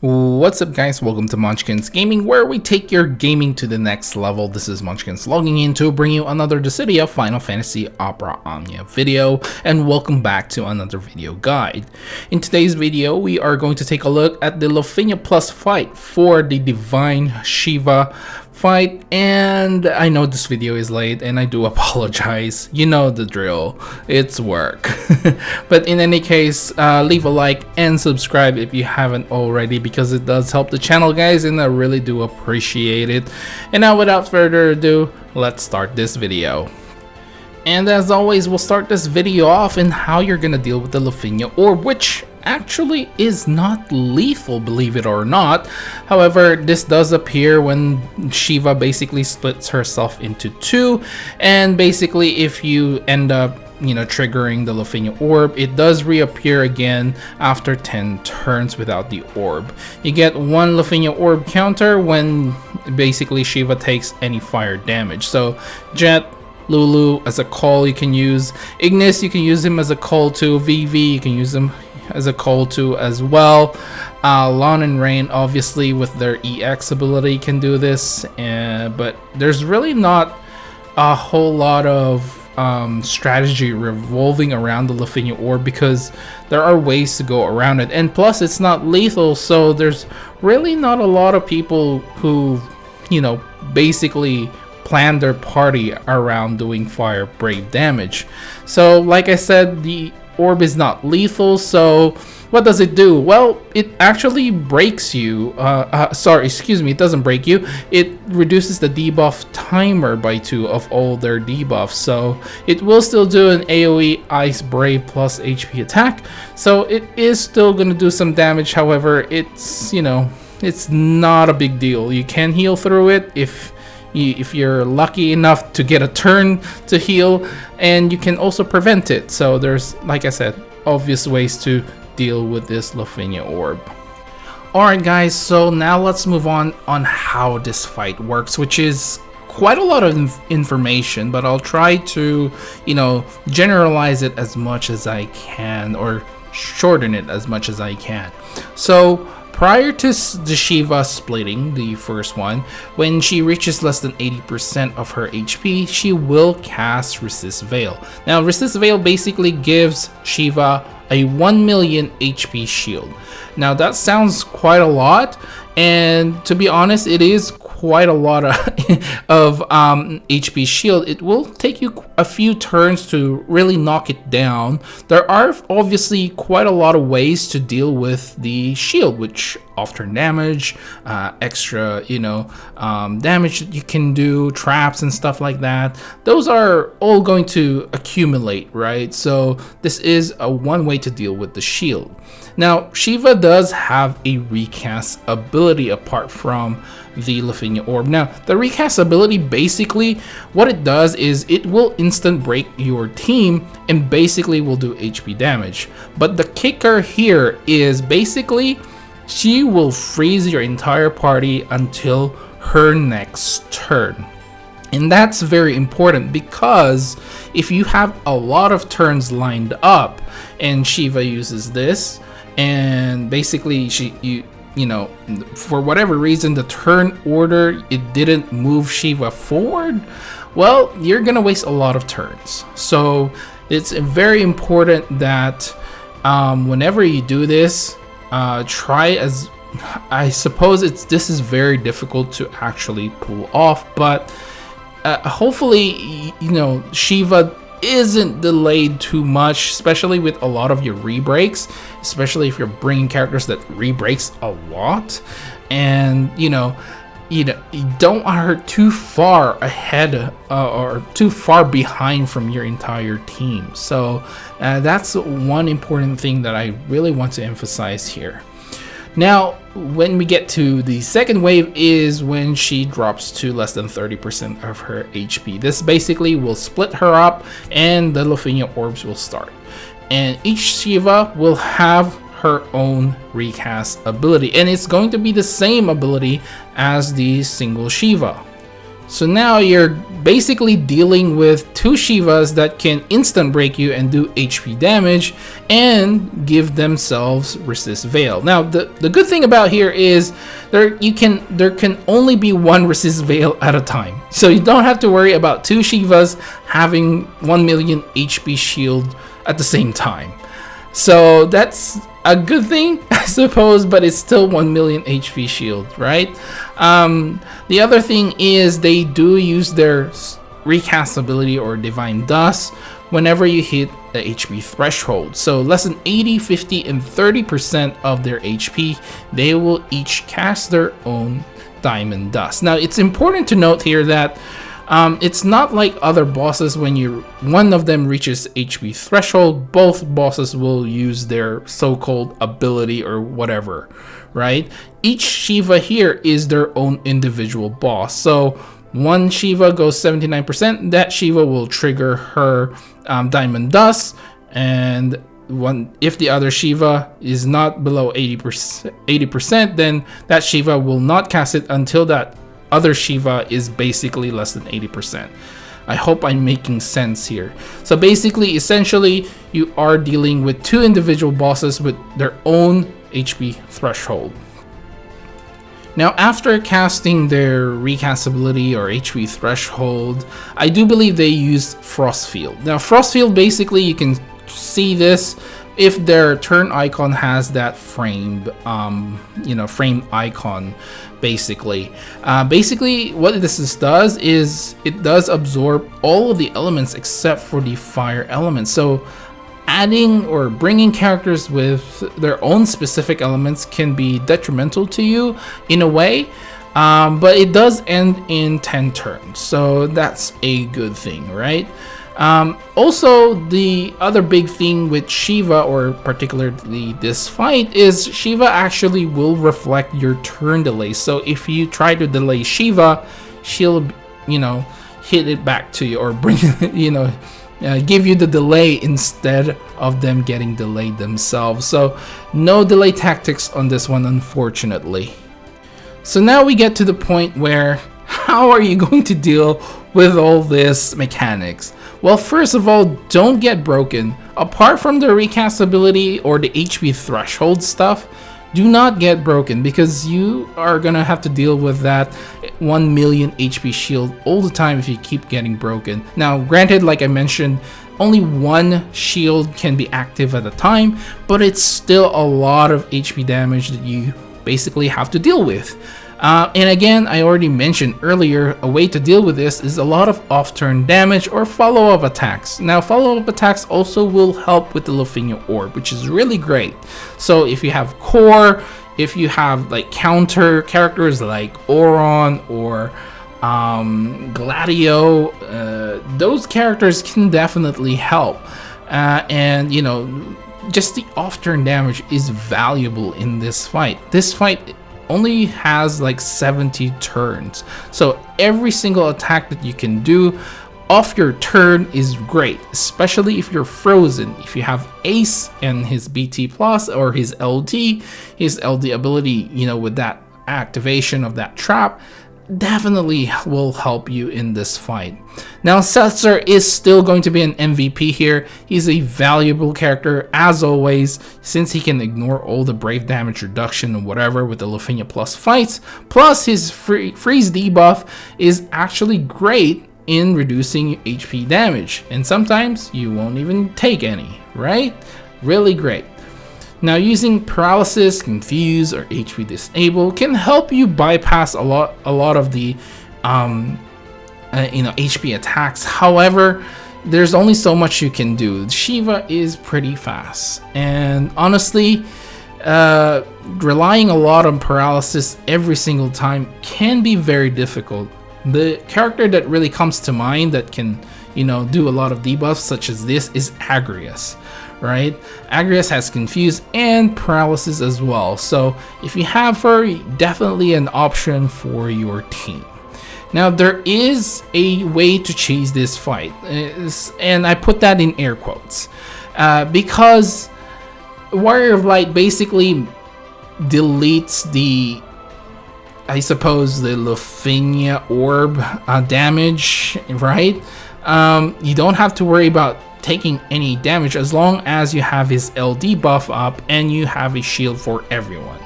What's up guys, welcome to Munchkins Gaming, where we take your gaming to the next level. This is Munchkins logging in to bring you another Dissidia Final Fantasy Opera Omnia video, and welcome back to another video guide. In today's video, we are going to take a look at the Lufenia Plus fight for the Divine Shiva fight, and I know this video is late and I do apologize. You know the drill, it's work. But in any case, leave a like and subscribe if you haven't already, because it does help the channel guys, and I really do appreciate it. And now without further ado, let's start this video. And as always, we'll start this video off in how you're gonna deal with the Lufenia orb, which actually is not lethal, believe it or not. However, this does appear when Shiva basically splits herself into two, and basically if you end up triggering the Lufenia orb, it does reappear again after 10 turns without the orb. You get one Lufenia orb counter when basically Shiva takes any fire damage. So Jet, Lulu as a call you can use, Ignis you can use him as a call too, VV you can use him as a call too as well. Lon and Rain obviously with their EX ability can do this, but there's really not a whole lot of strategy revolving around the Lufenia orb, because there are ways to go around it, and plus it's not lethal, so there's really not a lot of people who basically plan their party around doing fire brave damage. So like I said, the orb is not lethal. So what does it do? Well, it actually breaks you. It doesn't break you. It reduces the debuff timer by 2 of all their debuffs. So it will still do an AoE Ice Brave plus HP attack. So it is still going to do some damage. However, it's not a big deal. You can heal through it if you're lucky enough to get a turn to heal, and you can also prevent it. So there's, like I said, obvious ways to deal with this Lufenia orb. Alright guys, so now let's move on how this fight works, which is quite a lot of information, but I'll try to generalize it as much as I can, or shorten it as much as I can. So prior to the Shiva splitting, the first one, when she reaches less than 80% of her HP, she will cast Resist Veil. Now, Resist Veil basically gives Shiva a 1 million HP shield. Now, that sounds quite a lot, and to be honest, it is quite a lot of HP shield. It will take you a few turns to really knock it down. There are obviously quite a lot of ways to deal with the shield, which off-turn damage, extra damage that you can do, traps and stuff like that. Those are all going to accumulate, right? So this is one way to deal with the shield. Now, Shiva does have a recast ability apart from the Lufenia orb. Now, the recast ability, basically what it does is it will instant break your team and basically will do HP damage. But the kicker here is basically she will freeze your entire party until her next turn. And that's very important, because if you have a lot of turns lined up and Shiva uses this, and basically for whatever reason the turn order, it didn't move Shiva forward, well, you're gonna waste a lot of turns. So it's very important that whenever you do this, I suppose this is very difficult to actually pull off, but hopefully Shiva isn't delayed too much, especially with a lot of your rebreaks, especially if you're bringing characters that rebreaks a lot, and you don't are too far ahead or too far behind from your entire team. So that's one important thing that I really want to emphasize here. Now, when we get to the second wave is when she drops to less than 30% of her HP. This basically will split her up and the Lufenia orbs will start. And each Shiva will have her own recast ability, and it's going to be the same ability as the single Shiva. So now you're basically dealing with 2 Shivas that can instant break you and do HP damage and give themselves resist veil. Now the good thing about here is there can only be 1 resist veil at a time. So you don't have to worry about 2 Shivas having 1 million HP shield at the same time. So that's a good thing, I suppose, but it's still 1 million HP shield, right? The other thing is they do use their recast ability or divine dust whenever you hit the HP threshold. So less than 80, 50, and 30% of their HP, they will each cast their own diamond dust. Now it's important to note here that it's not like other bosses. When one of them reaches HP threshold, both bosses will use their so-called ability or whatever, right? Each Shiva here is their own individual boss. So one Shiva goes 79%, that Shiva will trigger her diamond dust, and if the other Shiva is not below 80%, then that Shiva will not cast it until that other Shiva is basically less than 80%. I hope I'm making sense here. So basically, essentially, you are dealing with 2 individual bosses with their own HP threshold. Now, after casting their recast ability or HP threshold, I do believe they use Frost Field. Now, Frost Field, basically, you can see this if their turn icon has that framed, framed icon, basically. Basically, what this does is it does absorb all of the elements except for the fire element. So adding or bringing characters with their own specific elements can be detrimental to you in a way, but it does end in 10 turns, so that's a good thing, right? Also, the other big thing with Shiva, or particularly this fight, is Shiva actually will reflect your turn delay. So if you try to delay Shiva, she'll, hit it back to you, or bring, give you the delay instead of them getting delayed themselves. So no delay tactics on this one, unfortunately. So now we get to the point where, how are you going to deal with all this mechanics? Well, first of all, don't get broken. Apart from the recast ability or the HP threshold stuff, do not get broken, because you are gonna have to deal with that 1 million HP shield all the time if you keep getting broken. Now, granted, like I mentioned, only 1 shield can be active at a time, but it's still a lot of HP damage that you basically have to deal with. And again, I already mentioned earlier, a way to deal with this is a lot of off-turn damage or follow-up attacks. Now, follow-up attacks also will help with the Lufenia orb, which is really great. So if you have core, if you have like counter characters like Oron or Gladio, those characters can definitely help. And just the off-turn damage is valuable in this fight. This fight only has like 70 turns, so every single attack that you can do off your turn is great, especially if you're frozen. If you have Ace and his BT plus or his LD ability, with that activation of that trap, definitely will help you in this fight. Now, Setzer is still going to be an MVP here. He's a valuable character as always, since he can ignore all the brave damage reduction and whatever with the Lufenia plus fights. Plus, his freeze debuff is actually great in reducing HP damage, and sometimes you won't even take any, right? Really great. Now, using paralysis, confuse, or HP disable can help you bypass a lot of the HP attacks. However, there's only so much you can do. Shiva is pretty fast, and honestly, relying a lot on paralysis every single time can be very difficult. The character that really comes to mind that can, do a lot of debuffs such as this is Agrias. Right? Agrias has confuse and paralysis as well, so if you have her, definitely an option for your team. Now, there is a way to cheese this fight, and I put that in air quotes, because Warrior of Light basically deletes the I suppose, the Lufenia orb damage, right? You don't have to worry about taking any damage as long as you have his LD buff up and you have a shield for everyone.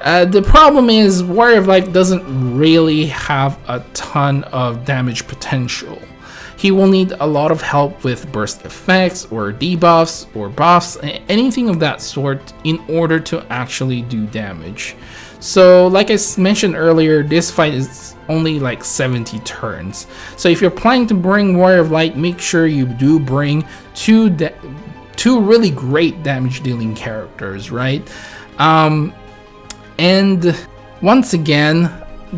The problem is Warrior of Light doesn't really have a ton of damage potential. He will need a lot of help with burst effects or debuffs or buffs, anything of that sort, in order to actually do damage. So like I mentioned earlier, this fight is only like 70 turns. So if you're planning to bring Warrior of Light, make sure you do bring two really great damage dealing characters, right? And once again,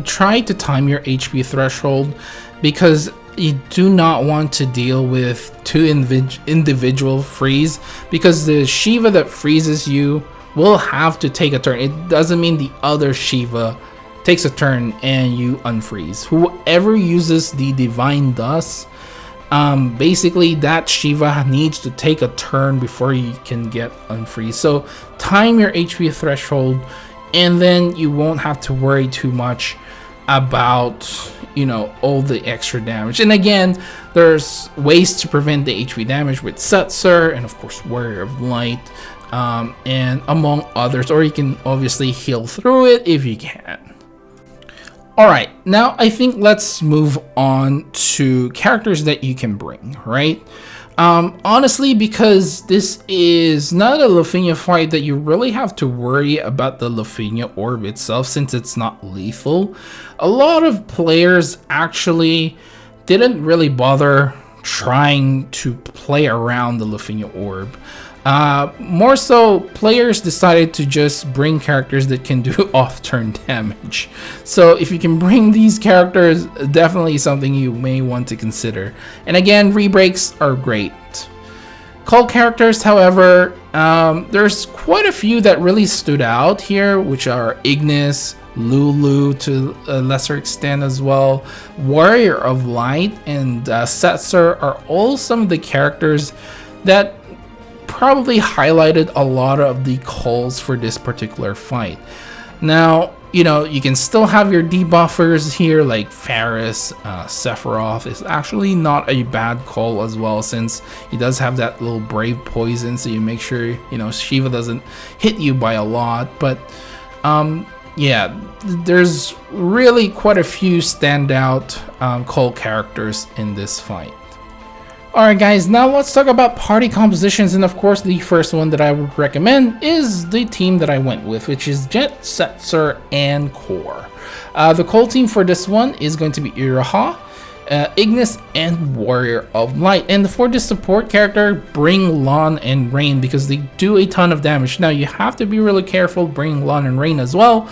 try to time your HP threshold, because you do not want to deal with two individual freeze, because the Shiva that freezes you will have to take a turn. It doesn't mean the other Shiva takes a turn and you unfreeze. Whoever uses the Divine Dust, basically that Shiva needs to take a turn before you can get unfreeze. So time your HP threshold, and then you won't have to worry too much about, you know, all the extra damage. And again, there's ways to prevent the HP damage with Setzer and of course Warrior of Light, and among others, or you can obviously heal through it if you can. Alright, now I think let's move on to characters that you can bring, right? Honestly, because this is not a Lufenia fight that you really have to worry about the Lufenia orb itself, since it's not lethal. A lot of players actually didn't really bother trying to play around the Lufenia orb. More so, players decided to just bring characters that can do off-turn damage. So if you can bring these characters, definitely something you may want to consider. And again, rebreaks are great. Cult characters, however, there's quite a few that really stood out here, which are Ignis, Lulu to a lesser extent as well, Warrior of Light, and Setzer are all some of the characters that probably highlighted a lot of the calls for this particular fight. Now, you know, you can still have your debuffers here like Faris. Sephiroth is actually not a bad call as well, since he does have that little brave poison, so you make sure, you know, Shiva doesn't hit you by a lot. But yeah, there's really quite a few standout call characters in this fight. Alright guys, now let's talk about party compositions, and of course the first one that I would recommend is the team that I went with, which is Jet, Setzer, and Core. The call team for this one is going to be Iraha, Ignis, and Warrior of Light. And for the support character, bring Lon and Rain, because they do a ton of damage. Now you have to be really careful bringing Lon and Rain as well,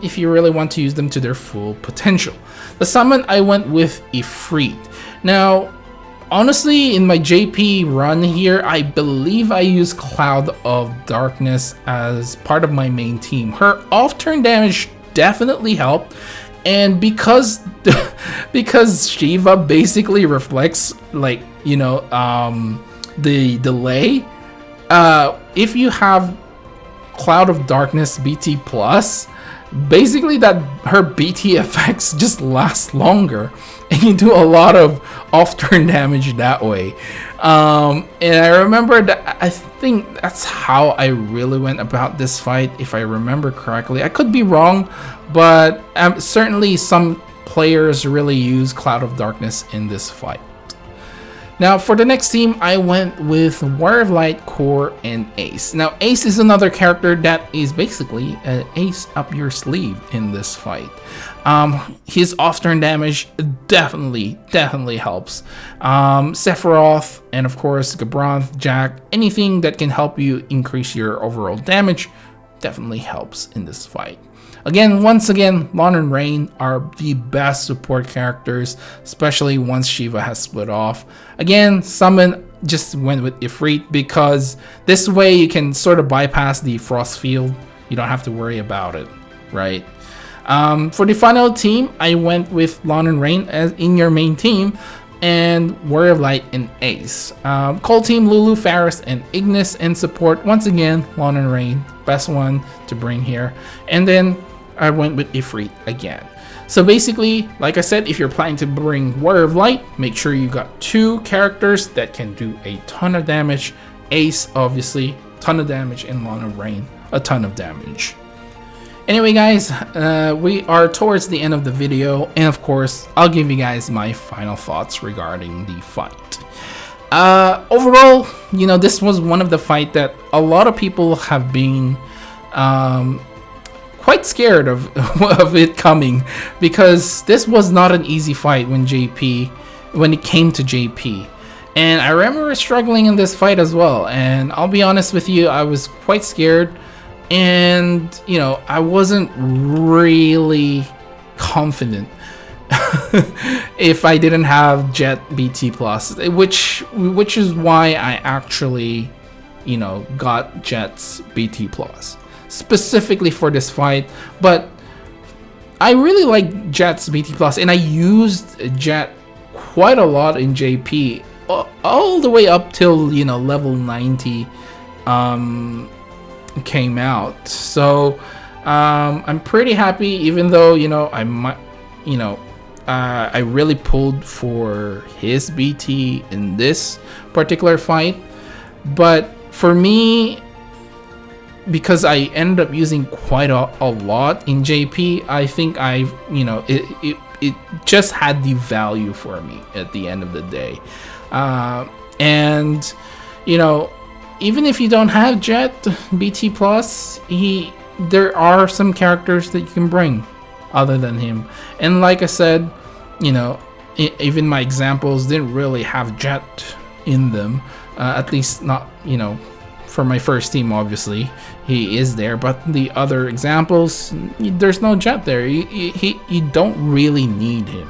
if you really want to use them to their full potential. The summon, I went with Ifrit. Now, honestly, in my JP run here, I believe I used Cloud of Darkness as part of my main team. Her off-turn damage definitely helped, and because Shiva basically reflects, like, you know, the delay, if you have Cloud of Darkness BT plus, basically that her BT effects just last longer, and you do a lot of off-turn damage that way. And I remember that, I think that's how I really went about this fight, if I remember correctly. I could be wrong, but certainly some players really use Cloud of Darkness in this fight. Now for the next team, I went with Warrior of Light, Core, and Ace. Now Ace is another character that is basically an ace up your sleeve in this fight. His off-turn damage definitely helps. Sephiroth and of course Gabranth, Jack, anything that can help you increase your overall damage definitely helps in this fight. Once again, Lon and Rain are the best support characters, especially once Shiva has split off. Again, Summon just went with Ifrit, because this way you can sort of bypass the Frost Field. You don't have to worry about it, right? For the final team, I went with Lon and Rain as in your main team, and Warrior of Light and Ace. Call team, Lulu, Faris, and Ignis, and support, once again, Lon and Rain, best one to bring here. And then I went with Ifrit again. So basically, like I said, if you're planning to bring Warrior of Light, make sure you got 2 characters that can do a ton of damage. Ace, obviously, ton of damage, and Lana Rain, a ton of damage. Anyway, guys, we are towards the end of the video, and of course, I'll give you guys my final thoughts regarding the fight. Overall, you know, this was one of the fight that a lot of people have been quite scared of it coming, because this was not an easy fight when it came to JP. And I remember struggling in this fight as well, and I'll be honest with you, I was quite scared, and you know, I wasn't really confident if I didn't have Jet BT plus, which is why I actually, you know, got Jet's BT plus specifically for this fight. But I really like Jet's BT plus, and I used Jet quite a lot in JP, all the way up till, you know, level 90 came out. So I'm pretty happy, even though, you know, I really pulled for his BT in this particular fight. But for me, because I ended up using quite a lot in JP, I think it just had the value for me at the end of the day. And you know, even if you don't have Jet BT plus, there are some characters that you can bring other than him. And like I said, you know, even my examples didn't really have Jet in them, at least not, you know, for my first team. Obviously he is there, but the other examples, there's no Jet there. You don't really need him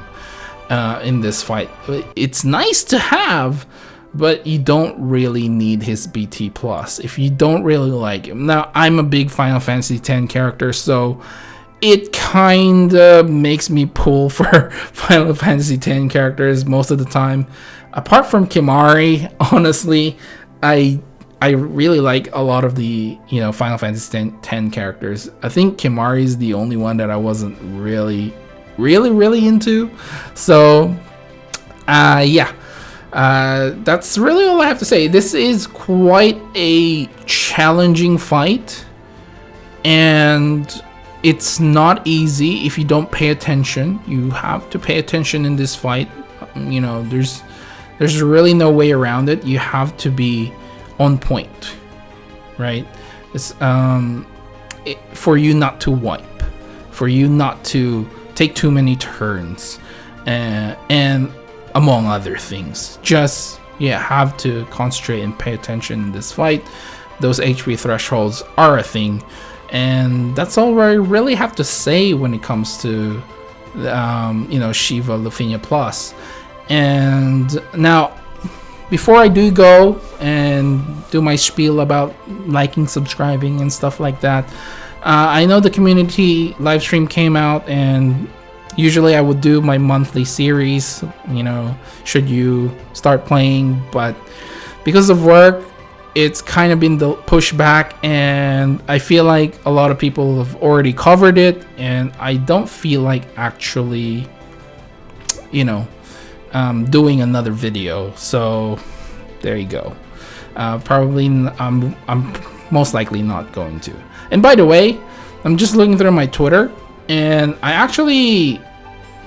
in this fight. It's nice to have, but you don't really need his BT plus if you don't really like him. Now, I'm a big Final Fantasy X character, so it kind of makes me pull for Final Fantasy X characters most of the time. Apart from Kimahri, honestly, I really like a lot of the, you know, Final Fantasy X characters. I think Kimahri is the only one that I wasn't really into. So yeah, that's really all I have to say. This is quite a challenging fight, and it's not easy if you don't pay attention. You have to pay attention in this fight. You know, there's really no way around it. You have to be on point, right? It's for you not to wipe, for you not to take too many turns, and among other things. Just, yeah, have to concentrate and pay attention in this fight. Those HP thresholds are a thing, and that's all I really have to say when it comes to you know, Shiva Lufenia plus. And now, before I do go and do my spiel about liking, subscribing, and stuff like that, I know the community live stream came out, and usually I would do my monthly series, you know, should you start playing, but because of work, it's kind of been pushed back, and I feel like a lot of people have already covered it, and I don't feel like actually, you know, doing another video. So there you go. Probably I'm most likely not going to. And by the way, I'm just looking through my Twitter, and I actually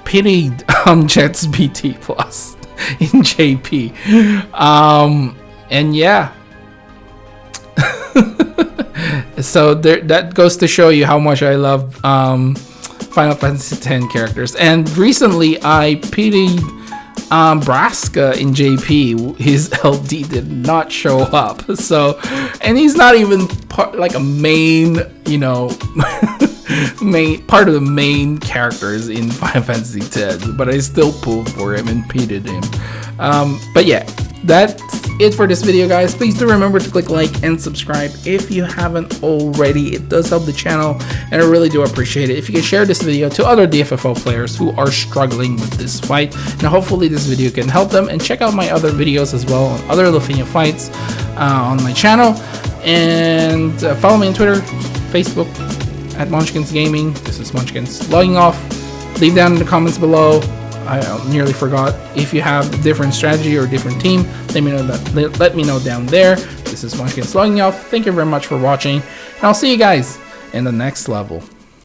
pitied Jet's BT plus in JP. And yeah. So that goes to show you how much I love Final Fantasy X characters. And recently I pitied Braska in JP. His LD did not show up, so, and he's not even like a main, you know, part of the main characters in Final Fantasy X, but I still pulled for him and pitied him. But yeah, that's it for this video, guys. Please do remember to click like and subscribe if you haven't already. It does help the channel, and I really do appreciate it if you can share this video to other DFFO players who are struggling with this fight, and hopefully this video can help them. And check out my other videos as well on other Lufenia fights on my channel, and follow me on Twitter, Facebook, at Munchkins Gaming. This is Munchkins logging off. Leave down in the comments below. I nearly forgot. If you have a different strategy or a different team, let me know down there. This is Munchkins logging off. Thank you very much for watching, and I'll see you guys in the next level.